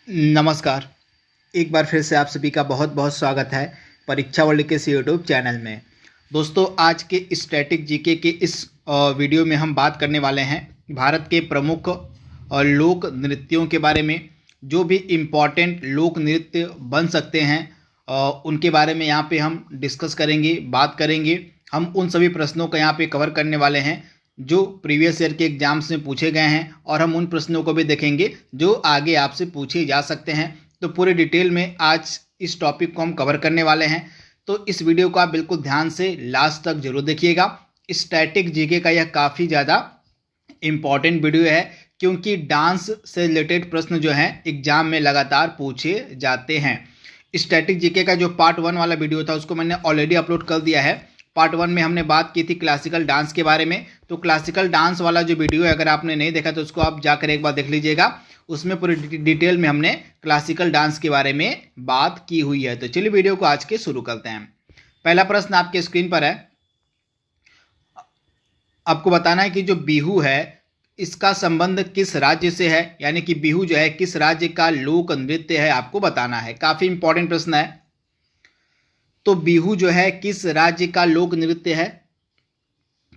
नमस्कार। एक बार फिर से आप सभी का बहुत बहुत स्वागत है परीक्षा वर्ल्ड के इस यूट्यूब चैनल में। दोस्तों, आज के स्टैटिक जीके के इस वीडियो में हम बात करने वाले हैं भारत के प्रमुख लोक नृत्यों के बारे में। जो भी इम्पॉर्टेंट लोक नृत्य बन सकते हैं उनके बारे में यहाँ पे हम डिस्कस करेंगे, बात करेंगे। हम उन सभी प्रश्नों का यहाँ पे कवर करने वाले हैं जो प्रीवियस ईयर के एग्जाम्स में पूछे गए हैं, और हम उन प्रश्नों को भी देखेंगे जो आगे आपसे पूछे जा सकते हैं। तो पूरे डिटेल में आज इस टॉपिक को हम कवर करने वाले हैं, तो इस वीडियो को आप बिल्कुल ध्यान से लास्ट तक जरूर देखिएगा। स्टैटिक जीके का यह काफ़ी ज़्यादा इम्पॉर्टेंट वीडियो है, क्योंकि डांस से रिलेटेड प्रश्न जो हैं एग्जाम में लगातार पूछे जाते हैं। स्टैटिक जीके का जो पार्ट 1 वाला वीडियो था उसको मैंने ऑलरेडी अपलोड कर दिया है। पार्ट 1 में हमने बात की थी क्लासिकल डांस के बारे में, तो क्लासिकल डांस वाला जो वीडियो है अगर आपने नहीं देखा तो उसको आप जाकर एक बार देख लीजिएगा। उसमें पूरी डिटेल में हमने क्लासिकल डांस के बारे में बात की हुई है। तो चलिए वीडियो को आज के शुरू करते हैं। पहला प्रश्न आपके स्क्रीन पर है। आपको बताना है कि जो बिहू है इसका संबंध किस राज्य से है, यानी कि बिहू जो है किस राज्य का लोक नृत्य है, आपको बताना है। काफी इंपॉर्टेंट प्रश्न है। तो बिहू जो है किस राज्य का लोक नृत्य है?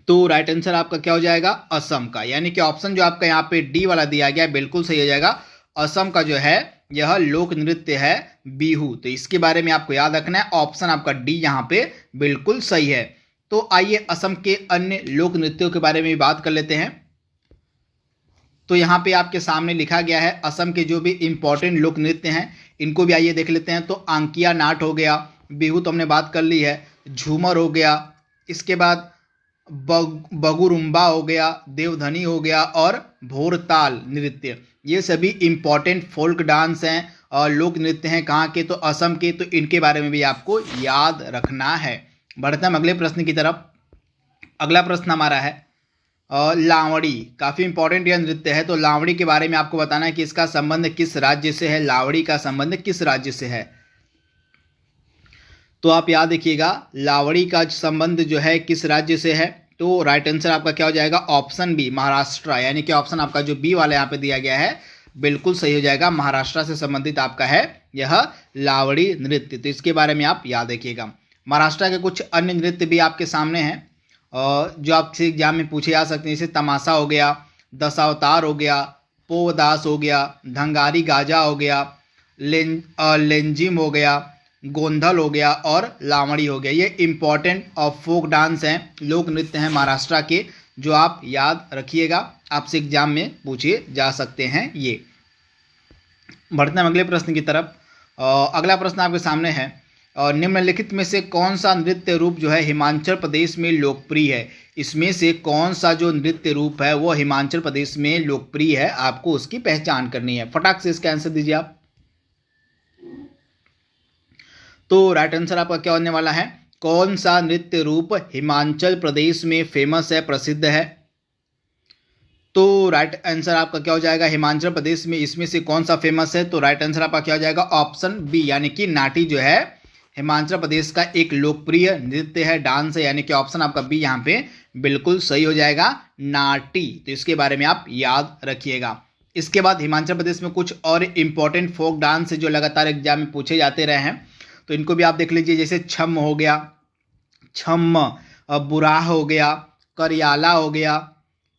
तो राइट आंसर आपका क्या हो जाएगा? असम का। यानी कि ऑप्शन जो आपका यहाँ पे डी वाला दिया गया है बिल्कुल सही हो जाएगा। असम का जो है यह लोक नृत्य है बिहू। तो इसके बारे में आपको याद रखना है, ऑप्शन आपका डी यहाँ पे बिल्कुल सही है। तो आइए असम के अन्य लोक नृत्यों के बारे में बात कर लेते हैं। तो यहाँ पे आपके सामने लिखा गया है असम के जो भी इंपॉर्टेंट लोक नृत्य हैं इनको भी आइए देख लेते हैं। तो आंकिया नाट हो गया, बिहू तो हमने बात कर ली है, झूमर हो गया, इसके बाद बगुरुम्बा हो गया, देवधनी हो गया और भोरताल नृत्य। ये सभी इंपॉर्टेंट फोल्क डांस हैं और लोक नृत्य हैं। कहाँ के? तो असम के। तो इनके बारे में भी आपको याद रखना है। बढ़ते हम अगले प्रश्न की तरफ। अगला प्रश्न हमारा है लावड़ी। काफ़ी इंपॉर्टेंट यह नृत्य है। तो लावड़ी के बारे में आपको बताना है कि इसका संबंध किस राज्य से है। लावड़ी का संबंध किस राज्य से है? तो आप याद रखिएगा, लावड़ी का संबंध जो है किस राज्य से है। तो राइट आंसर आपका क्या हो जाएगा? Option B, Maharashtra. यानी कि ऑप्शन आपका जो बी वाला यहाँ पे दिया गया है बिल्कुल सही हो जाएगा। महाराष्ट्र से संबंधित आपका है यह लावड़ी नृत्य। तो इसके बारे में आप याद रखिएगा। महाराष्ट्र के कुछ अन्य नृत्य भी आपके सामने हैं जो आपसे एग्जाम में पूछे जा सकते हैं। जैसे तमाशा हो गया, दशावतार हो गया, पोवदास हो गया, धंगारी गाजा हो गया, लेंजिम हो गया, गोंधल हो गया और लावड़ी हो गया। ये इंपॉर्टेंट और फोक डांस हैं, लोक नृत्य हैं महाराष्ट्र के, जो आप याद रखिएगा, आपसे एग्जाम में पूछे जा सकते हैं ये। बढ़ते हैं अगले प्रश्न की तरफ। अगला प्रश्न आपके सामने है निम्नलिखित में से कौन सा नृत्य रूप जो है हिमाचल प्रदेश में लोकप्रिय है? इसमें से कौन सा जो नृत्य रूप है वो हिमाचल प्रदेश में लोकप्रिय है, आपको उसकी पहचान करनी है। फटाक से इसका आंसर दीजिए आप। तो राइट आंसर आपका क्या होने वाला है? कौन सा नृत्य रूप हिमाचल प्रदेश में फेमस है, प्रसिद्ध है? तो राइट आंसर आपका क्या हो जाएगा? हिमाचल प्रदेश में इसमें से कौन सा फेमस है? तो राइट आंसर आपका क्या हो जाएगा? ऑप्शन बी, यानी कि नाटी जो है हिमाचल प्रदेश का एक लोकप्रिय नृत्य है, डांस है। यानी कि ऑप्शन आपका बी यहाँ पे बिल्कुल सही हो जाएगा, नाटी। तो इसके बारे में आप याद रखिएगा। इसके बाद हिमाचल प्रदेश में कुछ और इंपॉर्टेंट फोक डांस है जो लगातार एग्जाम में पूछे जाते रहे हैं, तो इनको भी आप देख लीजिए। जैसे छम हो गया, छम, बुराह हो गया, करियाला हो गया,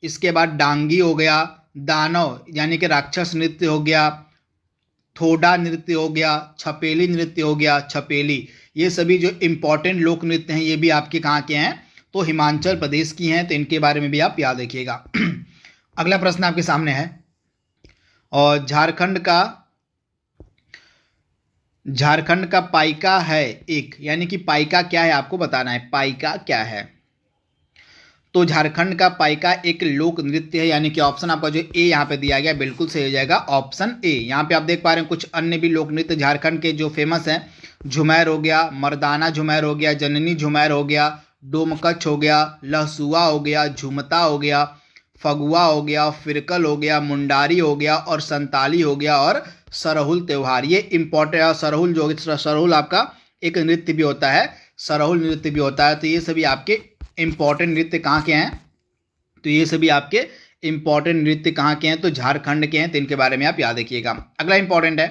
इसके बाद डांगी हो गया, दानव यानी कि राक्षस नृत्य हो गया, थोड़ा नृत्य हो गया, छपेली नृत्य हो गया, छपेली। ये सभी जो इंपॉर्टेंट लोक नृत्य हैं ये भी आपके कहाँ के हैं? तो हिमाचल प्रदेश की हैं। तो इनके बारे में भी आप याद रखिएगा। अगला प्रश्न आपके सामने है और झारखंड का पाइका है एक, यानी कि पाइका क्या है आपको बताना है। पाइका क्या है? तो झारखंड का पाइका एक लोक नृत्य है। यानी कि ऑप्शन आपका जो ए यहाँ पे दिया गया बिल्कुल सही हो जाएगा, ऑप्शन ए। यहाँ पे आप देख पा रहे हैं कुछ अन्य भी लोक नृत्य झारखंड के जो फेमस हैं। झुमैर हो गया, मर्दाना झुमैर हो गया, जननी झुमैर हो गया, डोमकच हो गया, लहसुआ हो गया, झुमता हो गया, फगुआ हो गया, फिरकल हो गया, मुंडारी हो गया और संताली हो गया और सरहुल त्योहार। ये इंपॉर्टेंट है। सरहुल जो सरहुल आपका एक नृत्य भी होता है, सरहुल नृत्य भी होता है। तो ये सभी आपके इंपॉर्टेंट नृत्य कहाँ के हैं? तो ये सभी आपके इंपॉर्टेंट नृत्य कहाँ के हैं? तो झारखंड के हैं। तो इनके बारे में आप याद रखिएगा। अगला इंपॉर्टेंट है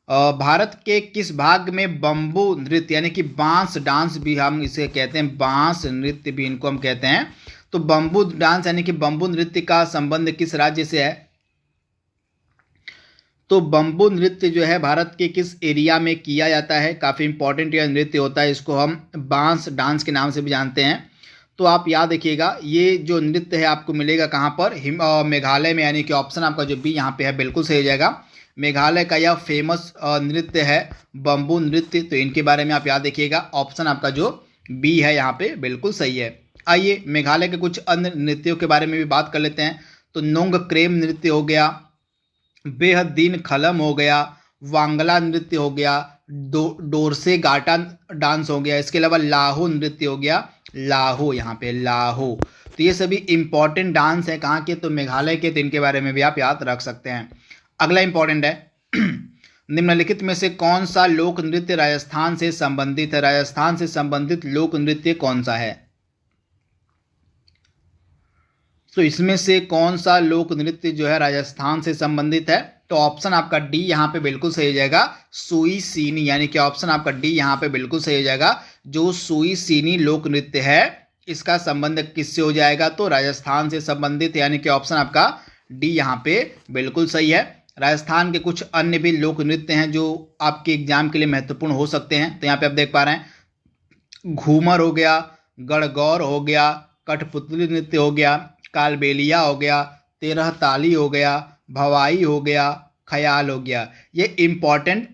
भारत के किस भाग में बम्बू नृत्य यानी कि बांस डांस भी हम इसे कहते हैं, बांस नृत्य भी इनको हम कहते हैं। तो बम्बू डांस यानी कि बम्बू नृत्य का संबंध किस राज्य से है? तो बम्बू नृत्य जो है भारत के किस एरिया में किया जाता है? काफ़ी इंपॉर्टेंट यह नृत्य होता है, इसको हम बांस डांस के नाम से भी जानते हैं। तो आप याद रखिएगा, ये जो नृत्य है आपको मिलेगा कहाँ पर? मेघालय में, यानी कि ऑप्शन आपका जो बी यहाँ पे है बिल्कुल सही हो जाएगा। मेघालय का यह फेमस नृत्य है बम्बू नृत्य। तो इनके बारे में आप याद रखिएगा, ऑप्शन आपका जो बी है यहाँ पे बिल्कुल सही है। आइए मेघालय के कुछ अन्य नृत्यों के बारे में भी बात कर लेते हैं। तो नोंग क्रेम नृत्य हो गया, बेहदीन खलम हो गया, वांगला नृत्य हो गया, डोरसे गाटा डांस हो गया, इसके अलावा लाहो नृत्य हो गया, लाहो यहाँ पे लाहो। तो ये सभी इंपॉर्टेंट डांस है कहाँ के? तो मेघालय के। तो इनके बारे में भी आप याद रख सकते हैं। अगला इंपॉर्टेंट है निम्नलिखित में से कौन सा लोक नृत्य राजस्थान से संबंधित है? राजस्थान से संबंधित लोक नृत्य कौन सा है? तो इसमें से कौन सा लोक नृत्य जो है राजस्थान से संबंधित है? तो ऑप्शन आपका डी यहाँ पे बिल्कुल सही हो जाएगा, सुई सीनी, यानी कि ऑप्शन आपका डी यहाँ पे बिल्कुल सही हो जाएगा। जो सुई सीनी लोक नृत्य है इसका संबंध किससे हो जाएगा? तो राजस्थान से संबंधित, यानी कि ऑप्शन आपका डी यहाँ पे बिल्कुल सही है। राजस्थान के कुछ अन्य भी लोक नृत्य हैं जो आपके एग्जाम के लिए महत्वपूर्ण हो सकते हैं। तो यहाँ पे आप देख पा रहे हैं, घूमर हो गया, गणगौर हो गया, कठपुतली नृत्य हो गया, कालबेलिया हो गया, तेरह ताली हो गया, भवाई हो गया, ख्याल हो गया। ये इम्पॉर्टेंट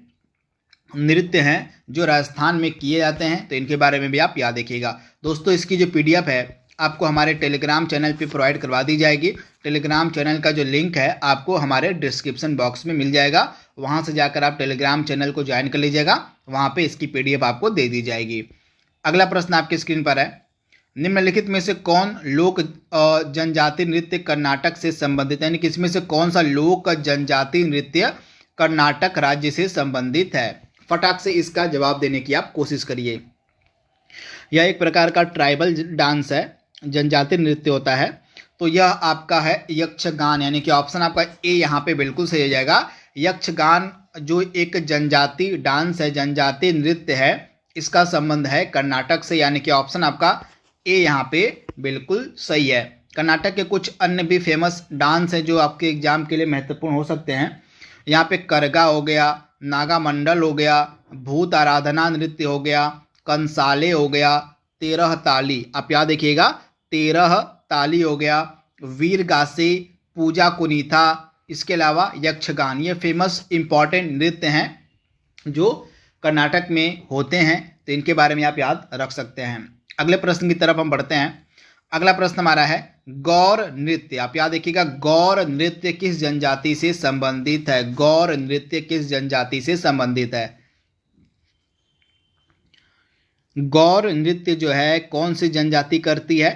नृत्य हैं जो राजस्थान में किए जाते हैं। तो इनके बारे में भी आप याद रखिएगा। दोस्तों इसकी जो PDF है आपको हमारे टेलीग्राम चैनल पे प्रोवाइड करवा दी जाएगी। टेलीग्राम चैनल का जो लिंक है आपको हमारे डिस्क्रिप्शन बॉक्स में मिल जाएगा, वहाँ से जाकर आप टेलीग्राम चैनल को ज्वाइन कर लीजिएगा, वहाँ पे इसकी PDF आपको दे दी जाएगी। अगला प्रश्न आपकी स्क्रीन पर है, निम्नलिखित में से कौन लोक जनजाति नृत्य कर्नाटक से संबंधित है? यानी कि इसमें से कौन सा लोक जनजाति नृत्य कर्नाटक राज्य से संबंधित है? फटाक से इसका जवाब देने की आप कोशिश करिए। यह एक प्रकार का ट्राइबल डांस है, जनजाति नृत्य होता है। तो यह आपका है यक्षगान, यानी कि ऑप्शन आपका ए यहाँ पे बिल्कुल सही हो जाएगा। यक्षगान जो एक जनजाति डांस है, जनजाति नृत्य है, इसका संबंध है कर्नाटक से, यानी कि ऑप्शन आपका ए यहाँ पे बिल्कुल सही है। कर्नाटक के कुछ अन्य भी फेमस डांस है जो आपके एग्जाम के लिए महत्वपूर्ण हो सकते हैं। यहाँ पे करगा हो गया, नागा मंडल हो गया, भूत आराधना नृत्य हो गया, कंसाले हो गया, तेरह ताली, आप याद रखिएगा, तेरह ताली हो गया, वीर गासे, पूजा कुनीथा, इसके अलावा यक्षगान। ये फेमस इंपॉर्टेंट नृत्य हैं जो कर्नाटक में होते हैं। तो इनके बारे में आप याद रख सकते हैं। अगले प्रश्न की तरफ हम बढ़ते हैं। अगला प्रश्न हमारा है गौर नृत्य। आप याद रखिएगा, गौर नृत्य किस जनजाति से संबंधित है? गौर नृत्य किस जनजाति से संबंधित है? गौर नृत्य जो है कौन सी जनजाति करती है?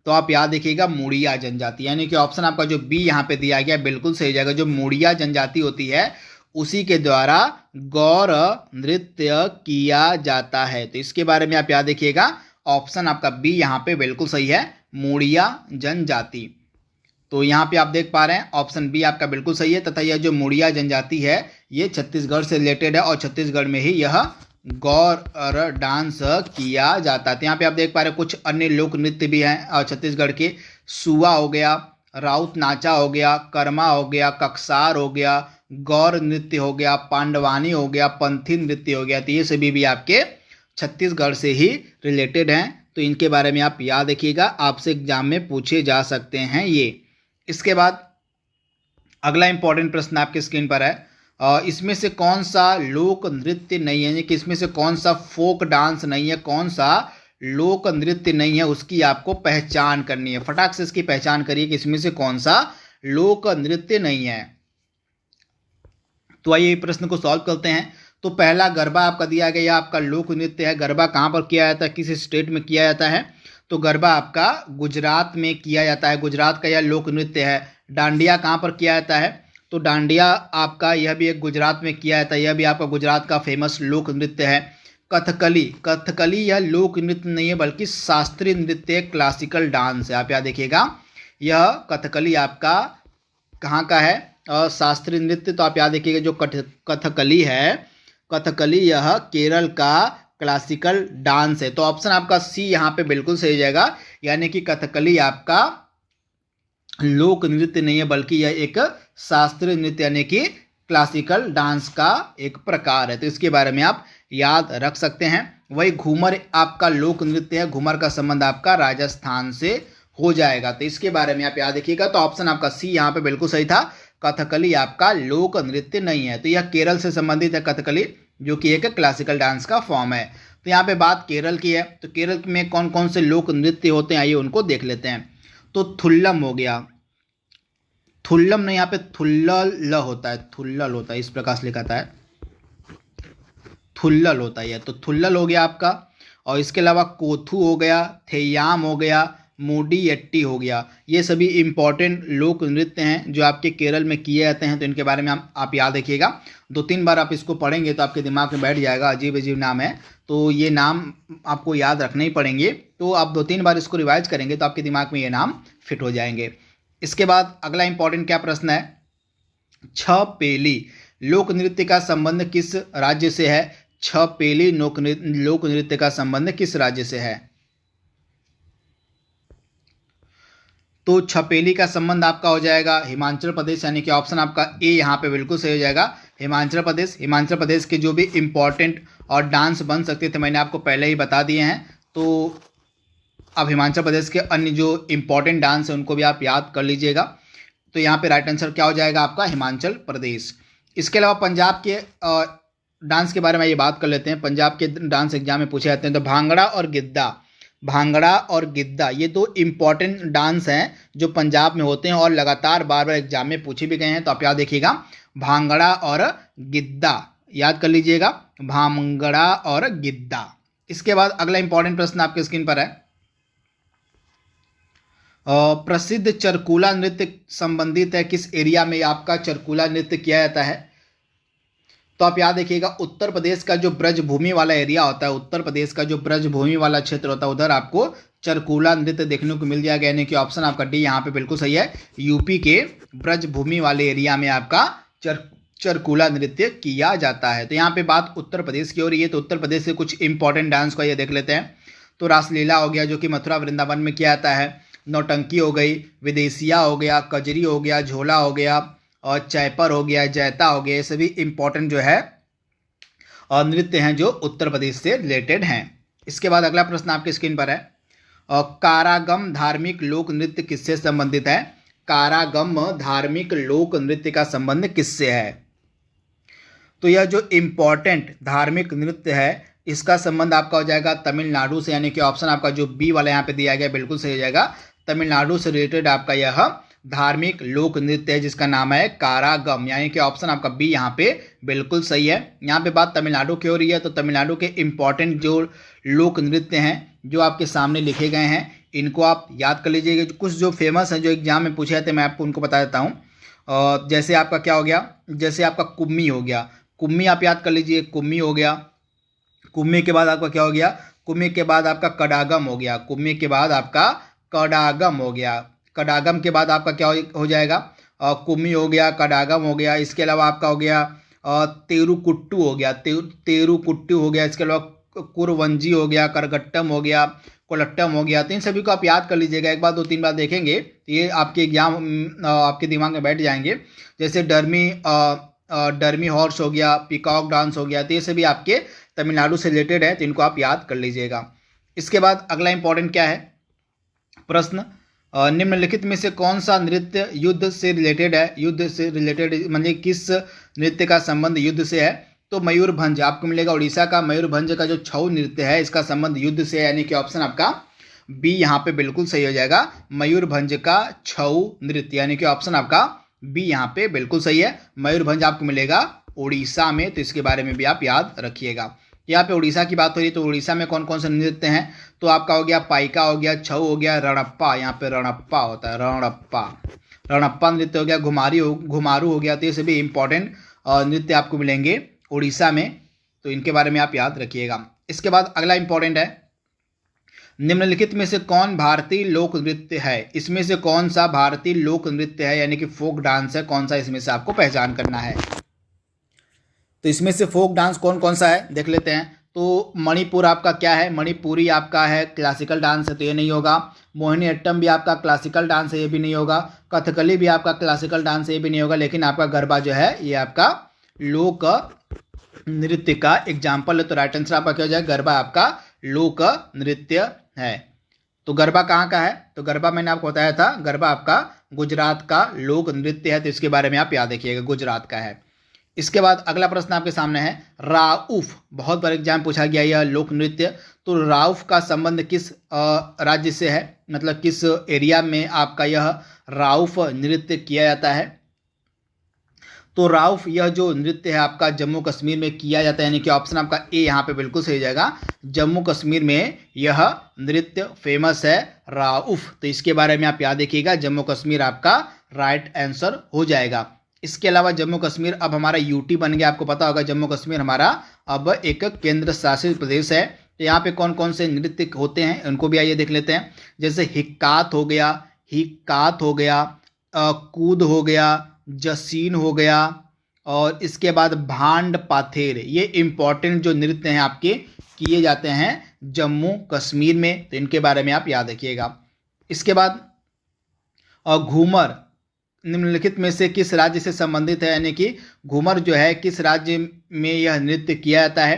तो आप याद रखिएगा, मुड़िया जनजाति, यानी कि ऑप्शन आपका जो बी यहाँ पे दिया गया बिल्कुल सही जाएगा। जो मुड़िया जनजाति होती है उसी के द्वारा गौर नृत्य किया जाता है। तो इसके बारे में आप याद रखिएगा, ऑप्शन आपका बी यहाँ पे बिल्कुल सही है, मुड़िया जनजाति। तो यहाँ पे आप देख पा रहे हैं ऑप्शन बी आपका बिल्कुल सही है, तथा यह जो मुड़िया जनजाति है ये छत्तीसगढ़ से रिलेटेड है और छत्तीसगढ़ में ही यह गौर डांस किया जाता है। तो यहाँ पे आप देख पा रहे हैं कुछ अन्य लोक नृत्य भी हैं और छत्तीसगढ़ के, सुआ हो गया, राउत नाचा हो गया, कर्मा हो गया, कक्सार हो गया, गौर नृत्य हो गया, पांडवानी हो गया, पंथी नृत्य हो गया। तो ये सभी भी आपके छत्तीसगढ़ से ही रिलेटेड हैं। तो इनके बारे में आप याद रखिएगा, आपसे एग्जाम में पूछे जा सकते हैं ये। इसके बाद अगला इंपॉर्टेंट प्रश्न आपके स्क्रीन पर है, इसमें से कौन सा लोक नृत्य नहीं है, यानी कि इसमें से कौन सा फोक डांस नहीं है, कौन सा लोक नृत्य नहीं है, उसकी आपको पहचान करनी है। फटाक से इसकी पहचान करिए कि इसमें से कौन सा लोक नृत्य नहीं है। तो आइए प्रश्न को सॉल्व करते हैं। तो पहला गरबा आपका दिया गया, आपका लोक नृत्य है। गरबा कहाँ पर किया जाता है, किस स्टेट में किया जाता है? तो गरबा आपका गुजरात में किया जाता है, गुजरात का यह लोक नृत्य है। डांडिया कहाँ पर किया जाता है? तो डांडिया आपका यह भी एक गुजरात में किया जाता है, यह भी आपका गुजरात का फेमस लोक नृत्य है। कथकली, कथकली यह लोक नृत्य नहीं है बल्कि शास्त्रीय नृत्य, क्लासिकल डांस है। आप याद देखिएगा, यह कथकली आपका कहाँ का है? शास्त्रीय नृत्य, तो आप याद रखिएगा जो कथकली है, कथकली यह केरल का क्लासिकल डांस है। तो ऑप्शन आपका सी यहाँ पे बिल्कुल सही हो जाएगा, यानी कि कथकली आपका लोक नृत्य नहीं है बल्कि यह एक शास्त्रीय नृत्य यानी कि क्लासिकल डांस का एक प्रकार है। तो इसके बारे में आप याद रख सकते हैं। वही घूमर आपका लोक नृत्य है, घूमर का संबंध आपका राजस्थान से हो जाएगा। तो इसके बारे में आप याद रखिएगा। तो ऑप्शन आपका सी यहाँ पे बिल्कुल सही था, कथकली आपका लोक नृत्य नहीं है। तो यह केरल से संबंधित है कथकली, जो कि एक क्लासिकल डांस का फॉर्म है। तो यहाँ पे बात केरल की है, तो केरल में कौन कौन से लोक नृत्य होते हैं आइए उनको देख लेते हैं। तो थुल्लम हो गया, थुल्लम नहीं, यहाँ पे थुल्लल होता है, थुल्लल होता है, इस प्रकार से लिखा है, थुल्लल होता है। तो थुल्लल हो गया आपका, और इसके अलावा कोथू हो गया, थेयाम हो गया, मोडीयट्टी हो गया। ये सभी इंपॉर्टेंट लोक नृत्य हैं जो आपके केरल में किए जाते हैं। तो इनके बारे में आप याद रखिएगा। 2-3 बार आप इसको पढ़ेंगे तो आपके दिमाग में बैठ जाएगा। अजीब अजीब नाम है, तो ये नाम आपको याद रखने ही पड़ेंगे। तो आप 2-3 बार इसको रिवाइज करेंगे तो आपके दिमाग में ये नाम फिट हो जाएंगे। इसके बाद अगला इंपॉर्टेंट क्या प्रश्न है, छपेली लोक नृत्य का संबंध किस राज्य से है? छपेली लोक नृत्य का संबंध किस राज्य से है? तो छपेली का संबंध आपका हो जाएगा हिमाचल प्रदेश, यानी कि ऑप्शन आपका ए यहाँ पे बिल्कुल सही हो जाएगा, हिमाचल प्रदेश। हिमाचल प्रदेश के जो भी इंपॉर्टेंट और डांस बन सकते थे मैंने आपको पहले ही बता दिए हैं। तो अब हिमाचल प्रदेश के अन्य जो इंपॉर्टेंट डांस है उनको भी आप याद कर लीजिएगा। तो यहाँ पे राइट आंसर क्या हो जाएगा आपका हिमाचल प्रदेश। इसके अलावा पंजाब के डांस के बारे में ये बात कर लेते हैं। पंजाब के डांस एग्जाम में पूछे जाते हैं। तो भांगड़ा और गिद्दा, भांगड़ा और गिद्दा ये दो इंपॉर्टेंट डांस हैं जो पंजाब में होते हैं और लगातार बार बार एग्जाम में पूछे भी गए हैं। तो आप याद देखिएगा, भांगड़ा और गिद्दा याद कर लीजिएगा, भांगड़ा और गिद्दा। इसके बाद अगला इंपॉर्टेंट प्रश्न आपके स्क्रीन पर है, प्रसिद्ध चरकुला नृत्य संबंधित है किस एरिया में आपका चरकुला नृत्य किया जाता है? तो आप याद रखिएगा, उत्तर प्रदेश का जो ब्रजभूमि वाला एरिया होता है, उत्तर प्रदेश का जो ब्रजभूमि वाला क्षेत्र होता है उधर आपको चरकुला नृत्य देखने को मिल जाएगा, यानी कि ऑप्शन आपका डी यहाँ पे बिल्कुल सही है। यूपी के ब्रजभूमि वाले एरिया में आपका चरकुला नृत्य किया जाता है। तो यहाँ पे बात उत्तर प्रदेश की हो रही है। तो उत्तर प्रदेश के कुछ इंपॉर्टेंट डांस को ये देख लेते हैं। तो रासलीला हो गया जो कि मथुरा वृंदावन में किया जाता है, नौटंकी हो गई, विदेशिया हो गया, कजरी हो गया, झोला हो गया, और चैपर हो गया, जैता हो गया। ये सभी इंपॉर्टेंट जो है और नृत्य हैं जो उत्तर प्रदेश से रिलेटेड हैं। इसके बाद अगला प्रश्न आपके स्क्रीन पर है, कारागम धार्मिक लोक नृत्य किससे संबंधित है? कारागम धार्मिक लोक नृत्य का संबंध किससे है? तो यह जो इंपॉर्टेंट धार्मिक नृत्य है इसका संबंध आपका हो जाएगा तमिलनाडु से, यानी कि ऑप्शन आपका जो बी वाला यहाँ पे दिया गया बिल्कुल सही हो जाएगा। तमिलनाडु से रिलेटेड आपका यह धार्मिक लोक नृत्य है जिसका नाम है कारागम, यानी कि ऑप्शन आपका बी यहाँ पे बिल्कुल सही है। यहाँ पे बात तमिलनाडु की हो रही है। तो तमिलनाडु के इंपॉर्टेंट जो लोक नृत्य हैं जो आपके सामने लिखे गए हैं इनको आप याद कर लीजिएगा। कुछ जो फेमस हैं जो एग्जाम में पूछे जाते हैं मैं आपको उनको बता देता हूँ। जैसे आपका क्या हो गया, जैसे आपका कुम्मी हो गया, कुम्मी आप याद कर लीजिए, कुम्मी हो गया। कुम्मी के बाद आपका क्या हो गया, कुम्मी के बाद आपका कडागम हो गया, कुम्मी के बाद आपका कडागम हो गया, कडागम के बाद आपका क्या हो जाएगा, कुम्मी हो गया, कडागम हो गया। इसके अलावा आपका हो गया तेरुकुट्टू हो गया, तेरुकुट्टू हो गया। इसके अलावा कुरवंजी हो गया, करगट्टम हो गया, कोलट्टम हो गया। तो इन सभी को आप याद कर लीजिएगा। एक बार 2-3 बार देखेंगे तो ये आपके एग्जाम आपके दिमाग में बैठ जाएंगे। जैसे डर्मी हॉर्स हो गया, पिकॉक डांस हो गया। तो ये सभी आपके तमिलनाडु से रिलेटेड है, तो इनको आप याद कर लीजिएगा। इसके बाद अगला इंपॉर्टेंट क्या है प्रश्न, निम्नलिखित में से कौन सा नृत्य युद्ध से रिलेटेड है? युद्ध से रिलेटेड मतलब किस नृत्य का संबंध युद्ध से है? तो मयूरभंज आपको मिलेगा, उड़ीसा का मयूरभंज का जो छऊ नृत्य है इसका संबंध युद्ध से है, यानी कि ऑप्शन आपका बी यहाँ पे बिल्कुल सही हो जाएगा। मयूरभंज का छऊ नृत्य, यानी कि ऑप्शन आपका बी यहाँ पे बिल्कुल सही है। मयूरभंज आपको मिलेगा उड़ीसा में, तो इसके बारे में भी आप याद रखिएगा। यहाँ पे उड़ीसा की बात हो रही है तो उड़ीसा में कौन कौन से नृत्य हैं? तो आपका हो गया पाइका हो गया, छऊ हो गया, रणप्पा, यहाँ पे रणप्पा होता है, रणप्पा नृत्य हो गया, घुमारू हो गया। तो ये सभी इंपॉर्टेंट नृत्य आपको मिलेंगे उड़ीसा में, तो इनके बारे में आप याद रखिएगा। इसके बाद अगला इंपॉर्टेंट है निम्नलिखित में से कौन भारतीय लोक नृत्य है? इसमें से कौन सा भारतीय लोक नृत्य है यानी कि फोक डांस है, कौन सा इसमें से आपको पहचान करना है। तो इसमें से फोक डांस कौन कौन सा है देख लेते हैं। तो मणिपुर आपका क्या है? मणिपुरी आपका है, क्लासिकल डांस है तो ये नहीं होगा। मोहिनी अट्टम भी आपका क्लासिकल डांस है, ये भी नहीं होगा। कथकली भी आपका क्लासिकल डांस है, ये भी नहीं होगा। लेकिन आपका गरबा जो है ये आपका लोक नृत्य का एग्जाम्पल है। तो राइट आंसर आपका क्या हो जाएगा? गरबा आपका लोक नृत्य है। तो गरबा कहाँ का है? तो गरबा मैंने आपको बताया था, गरबा आपका गुजरात का लोक नृत्य है। तो इसके बारे में आप याद रखिएगा, गुजरात का है। इसके बाद अगला प्रश्न आपके सामने है राउफ। बहुत बार एग्जाम पूछा गया यह लोक नृत्य। तो राउफ का संबंध किस राज्य से है, मतलब किस एरिया में आपका यह राउफ नृत्य किया जाता है? तो राउफ यह जो नृत्य है आपका जम्मू कश्मीर में किया जाता है, यानी कि ऑप्शन आपका ए यहाँ पे बिल्कुल सही हो जाएगा। जम्मू कश्मीर में यह नृत्य फेमस है राउफ। तो इसके बारे में आप याद रखिएगा, जम्मू कश्मीर आपका राइट आंसर हो जाएगा। इसके अलावा जम्मू कश्मीर अब हमारा यूटी बन गया। आपको पता होगा जम्मू कश्मीर हमारा अब एक केंद्र शासित प्रदेश है। तो यहाँ पे कौन कौन से नृत्य होते हैं उनको भी आइए देख लेते हैं। जैसे हिक्कात हो गया, कूद हो गया, जसीन हो गया, और इसके बाद भांड पाथेर। ये इंपॉर्टेंट जो नृत्य हैं आपके किए जाते हैं जम्मू कश्मीर में। तो इनके बारे में आप याद रखिएगा। इसके बाद घूमर निम्नलिखित में से किस राज्य से संबंधित है, यानी कि घूमर जो है किस राज्य में यह नृत्य किया जाता है?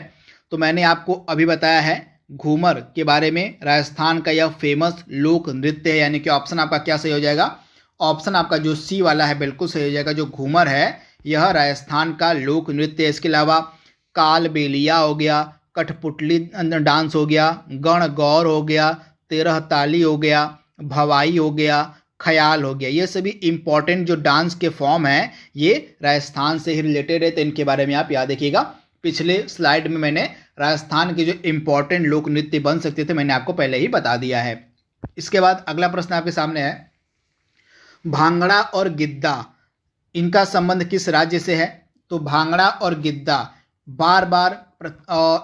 तो मैंने आपको अभी बताया है घूमर के बारे में। राजस्थान का यह फेमस लोक नृत्य है, यानी कि ऑप्शन आपका क्या सही हो जाएगा? ऑप्शन आपका जो सी वाला है बिल्कुल सही हो जाएगा। जो घूमर है यह राजस्थान का लोक नृत्य है। इसके अलावा कालबेलिया हो गया, कठपुतली डांस हो गया, गण गौर हो गया, तेरह ताली हो गया, भवाई हो गया, ख्याल हो गया। ये सभी इंपॉर्टेंट जो डांस के फॉर्म हैं ये राजस्थान से ही रिलेटेड है। तो इनके बारे में आप याद रखिएगा। पिछले स्लाइड में मैंने राजस्थान के जो इंपॉर्टेंट लोक नृत्य बन सकते थे मैंने आपको पहले ही बता दिया है। इसके बाद अगला प्रश्न आपके सामने है भांगड़ा और गिद्दा, इनका संबंध किस राज्य से है? तो भांगड़ा और गिद्दा बार बार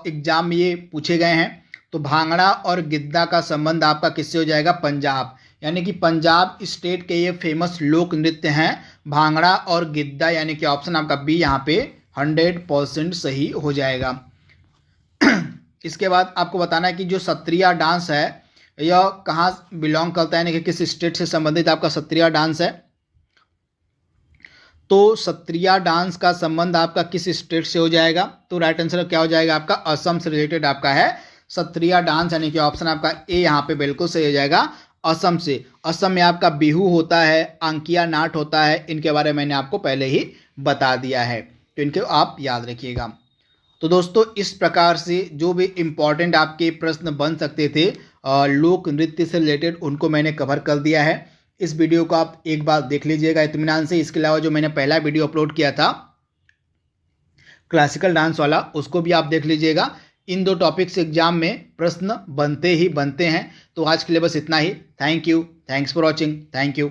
एग्जाम में ये पूछे गए हैं। तो भांगड़ा और गिद्दा का संबंध आपका किससे हो जाएगा? पंजाब, यानी कि पंजाब स्टेट के ये फेमस लोक नृत्य हैं भांगड़ा और गिद्दा, यानी कि ऑप्शन आपका बी यहाँ पे 100% सही हो जाएगा। इसके बाद आपको बताना है कि जो सत्रिया डांस है यह कहाँ बिलोंग करता है, यानी कि किस स्टेट से संबंधित आपका सत्रिया डांस है? तो सत्रिया डांस का संबंध आपका किस स्टेट से हो जाएगा? तो राइट आंसर क्या हो जाएगा आपका? असम से रिलेटेड आपका है सत्रिया डांस, यानी कि ऑप्शन आपका ए यहाँ पे बिल्कुल सही हो जाएगा, असम से। असम में आपका बिहू होता है, आंकिया नाट होता है, इनके बारे में मैंने आपको पहले ही बता दिया है। तो इनके आप याद रखिएगा। तो दोस्तों इस प्रकार से जो भी इम्पॉर्टेंट आपके प्रश्न बन सकते थे लोक नृत्य से रिलेटेड उनको मैंने कवर कर दिया है। इस वीडियो को आप एक बार देख लीजिएगा इत्मीनान से। इसके अलावा जो मैंने पहला वीडियो अपलोड किया था क्लासिकल डांस वाला, उसको भी आप देख लीजिएगा। इन दो टॉपिक से एग्जाम में प्रश्न बनते ही बनते हैं। तो आज के लिए बस इतना ही। Thank you, thanks for watching, thank you.